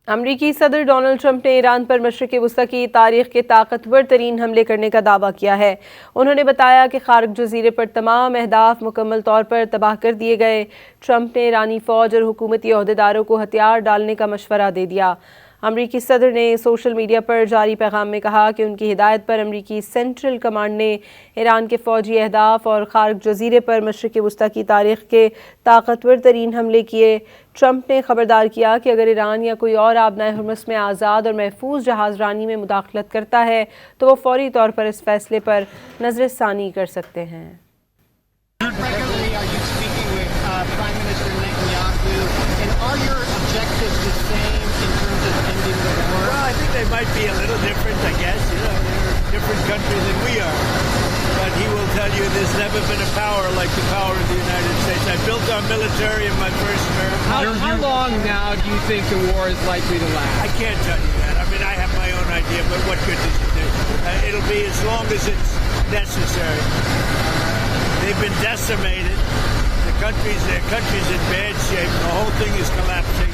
अमरीकी सदर Donald Trump ने ईरान पर मशरिक़ वस्ती की तारीख के ताकतवर तरीन हमले करने का दावा किया है। उन्होंने बताया कि खार्क जजीरे पर तमाम अहदाफ मुकम्मल तौर पर तबाह कर दिए गए। ट्रंप ने ईरानी फ़ौज और हुकूमती अहदेदारों को हथियार डालने का मशवरा दे दिया। अमरीकी सदर ने सोशल मीडिया पर जारी पैगाम में कहा कि उनकी हिदायत पर अमरीकी सेंट्रल कमांड ने ईरान के फ़ौजी अहदाफ और खार्क जजीरे पर मशरिक़ वस्ती की तारीख के ताकतवर तरीन हमले किए। ट्रंप ने खबरदार किया कि अगर ईरान या कोई और आबनाए हुर्मुज़ में आज़ाद और महफूज जहाज़ रानी में मुदाखलत करता है तो वो फौरी तौर पर इस फैसले पर नज़रसानी कर सकते हैं। They might be a little different, I guess. You know, they're a different country than we are. But he will tell you there's never been a power like the power of the United States. I built our military in my first term. How long now do you think the war is likely to last? I can't tell you that. I mean, I have my own idea, but what good does it do? It'll be as long as it's necessary. They've been decimated. Their country's in bad shape. The whole thing is collapsing.